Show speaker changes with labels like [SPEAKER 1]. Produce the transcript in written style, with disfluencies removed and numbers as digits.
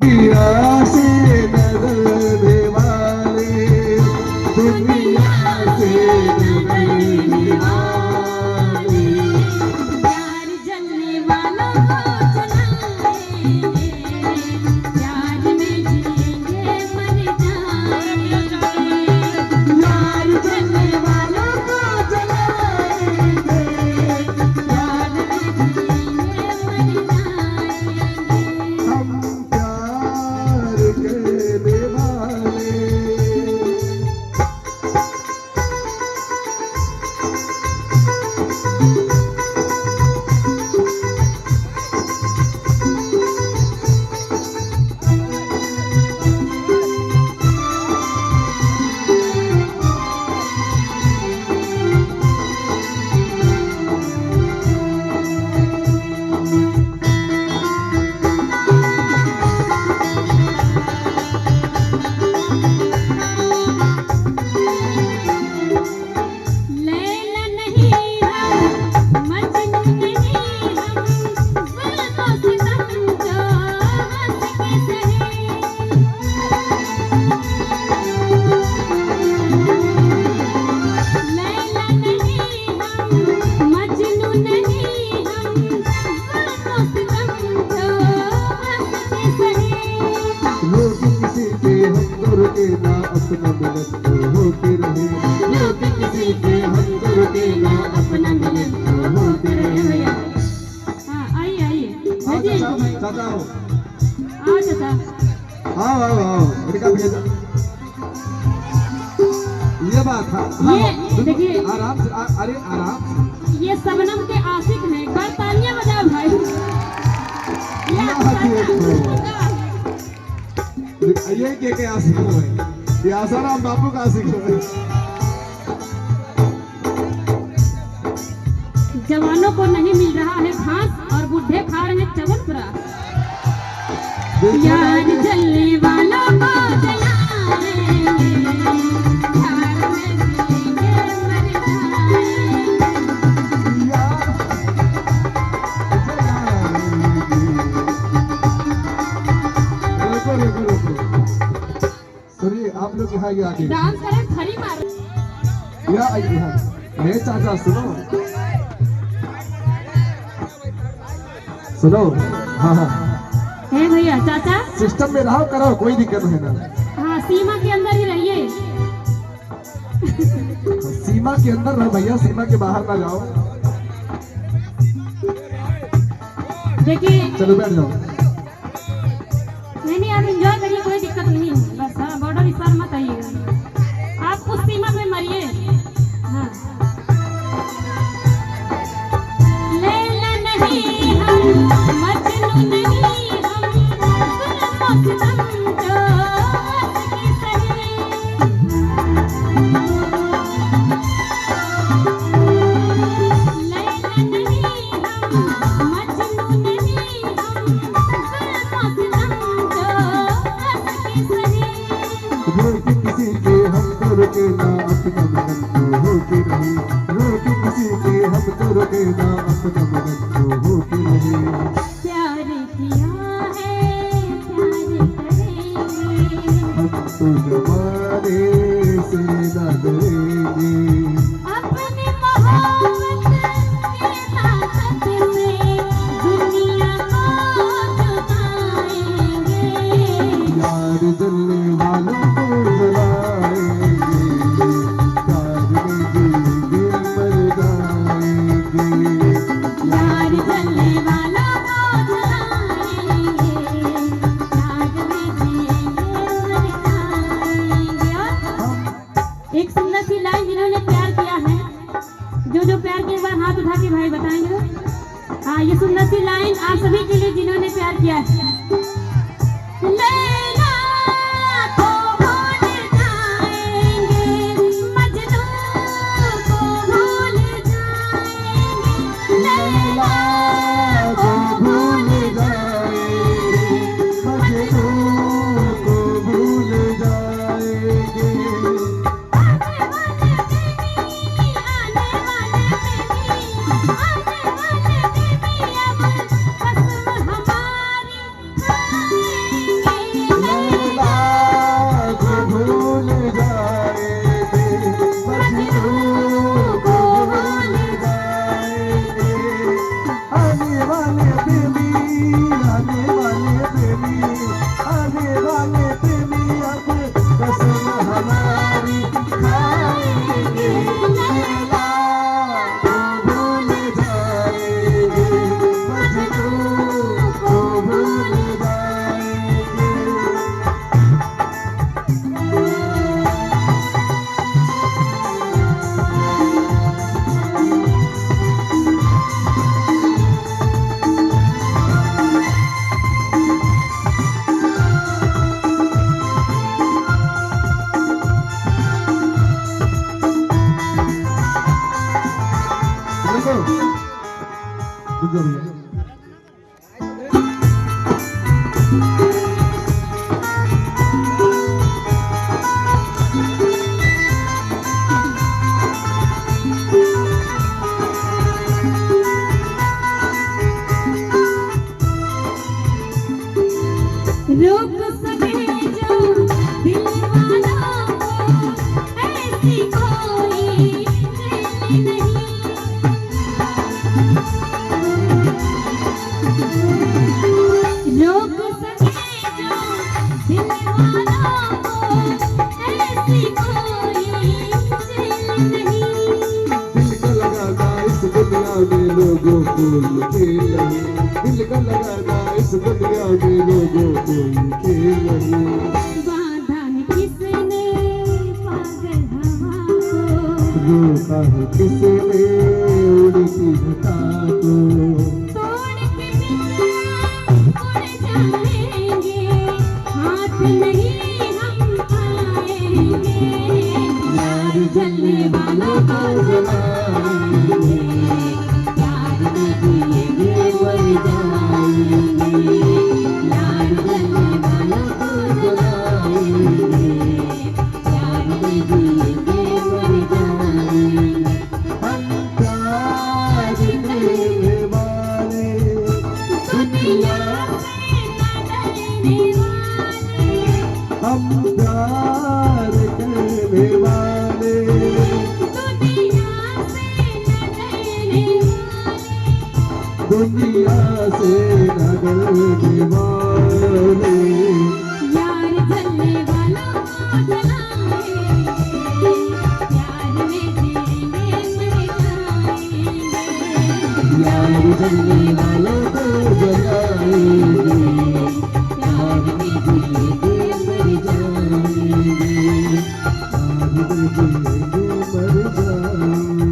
[SPEAKER 1] दुनिया से डरने वाले, दुनिया से डरने वाले,
[SPEAKER 2] प्यार जलने वालों को जलाएंगे, प्यार में जिएंगे मर जाएंगे। प्यार जलने वालों को जलाएंगे, प्यार में जिएंगे मर जाएंगे।
[SPEAKER 1] हम प्यार करने वाले।
[SPEAKER 2] लैला नहीं हम, मजनू नहीं हम, जुल्फों से समझो हंस के सहे। लैला नहीं हम, मजनू नहीं हम, जुल्फों से समझो हंस के सहे।
[SPEAKER 1] लोग किसी के हम तुर के ना अपना मिलन तो होते रहे,
[SPEAKER 2] लोग किसी के हम तुर के ना अपना मिलन तो होते रहे। हाँ आइए आइए भेजिए इनको भाई।
[SPEAKER 1] चाचा आओ,
[SPEAKER 2] आओ चाचा।
[SPEAKER 1] आओ आओ आओ, इनका भेजा। ये बात है। हाँ,
[SPEAKER 2] ये
[SPEAKER 1] सुनो,
[SPEAKER 2] देखिए।
[SPEAKER 1] आराम से अरे आराम से।
[SPEAKER 2] ये शबनम के आशिक हैं, एक बार तालियां बजाओ भाई। ये
[SPEAKER 1] अल्लाह की
[SPEAKER 2] चाचा।
[SPEAKER 1] ये के आशिक हो भाई, ये आसाराम बापू का आशिक हो भाई।
[SPEAKER 2] जवानों को नहीं मिल रहा है घास और बूढ़े खा रहे हैं चवनप्राश। प्यार जलने वालों को जलाएंगे, प्यार में जिएंगे मर जाएंगे।
[SPEAKER 1] रुको रुको रुको, सुनिए आप लोग यहाँ ये आगे
[SPEAKER 2] डांस करें खरी मारो।
[SPEAKER 1] या यहाँ ये चाचा सुनो सुनो। हाँ हाँ,
[SPEAKER 2] हे भैया चाचा।
[SPEAKER 1] सिस्टम में रहो करो, कोई दिक्कत है ना।
[SPEAKER 2] हाँ सीमा के अंदर ही रहिए।
[SPEAKER 1] सीमा के अंदर रहो भैया, सीमा के बाहर ना जाओ।
[SPEAKER 2] देखिए
[SPEAKER 1] चलो बैठ जाओ।
[SPEAKER 2] नहीं आप एंजॉय करिए, कोई दिक्कत नहीं है। बस हाँ बॉर्डर इस बार मत आइएगा, आप उस सीमा पे मरिए। हाँ लैला नहीं हम, मजनू नहीं हम, जुल्फों से समझो हंस के सहे। लैला नहीं हम, मजनू नहीं हम, जुल्फों से समझो हंस के सहे।
[SPEAKER 1] रोटी किसी के हम तुर के ना अपना मिलन तो होते रहे, रोटी किसी के हम तुर के ना अपना मिलन तो होते रहे।
[SPEAKER 2] प्यार किया है प्यार करेंगे,
[SPEAKER 1] हम तो जमाने से न डरेंगे,
[SPEAKER 2] अपनी मोहब्बत की ताकत से दुनिया को झुकाएंगे।
[SPEAKER 1] यार जलने वालों को जलाएंगे, प्यार में जिएंगे मर जाएंगे।
[SPEAKER 2] प्यार जलने वालों को जलाएंगे, प्यार में जिएंगे मर जाएंगे। और एक सुंदर सी लाइन जिन्होंने प्यार किया है, जो प्यार के बार हाथ उठा के भाई बताएंगे। हाँ ये सुंदर सी लाइन आप सभी के लिए जिन्होंने प्यार किया है। लैला को भूल जाएंगे, मजनू को भूल जाएंगे। लैला को भूल
[SPEAKER 1] जाएंगे, मजनू को भूल जाएंगे।
[SPEAKER 2] आने वाले बेबी, आने वाले बेबी, आने वाले बेबी, अब कसम हमारी रोक सके जो दिल वालों को ऐसी कोई दिल नहीं। रोक सके जो दिल वालों को ऐसी कोई दिल नहीं।
[SPEAKER 1] दिल का लगाना इस दुनिया में लोगों को खेल नहीं, दिल का लगाना इस दुनिया में लोगों को खेल नहीं।
[SPEAKER 2] बांधा है किसने पागल हवा को,
[SPEAKER 1] रोका है किसने उड़ती घटा को,
[SPEAKER 2] तोड़ के बिना उड़ जाएंगे, हाथ नहीं हम आएंगे।
[SPEAKER 1] यार जलने वालों को जलाएंगे,
[SPEAKER 2] प्यार में जिएंगे मर जाएंगे। यार जलने वालों को जलाएंगे, प्यार में जिएंगे मर जाएंगे।
[SPEAKER 1] हम प्यार करने वाले
[SPEAKER 2] दुनिया से न डरने वाले,
[SPEAKER 1] हम प्यार करने वाले
[SPEAKER 2] दुनिया से न डरने वाले।
[SPEAKER 1] दुनिया से न डरने वाले।
[SPEAKER 2] यार जलने वालों को जलाएंगे, प्यार में जिएंगे मर जाएंगे।
[SPEAKER 1] यार जलने वालों को जलाएंगे,
[SPEAKER 2] प्यार में जिएंगे मर जाएंगे।
[SPEAKER 1] यार में जिएंगे मर जाएंगे।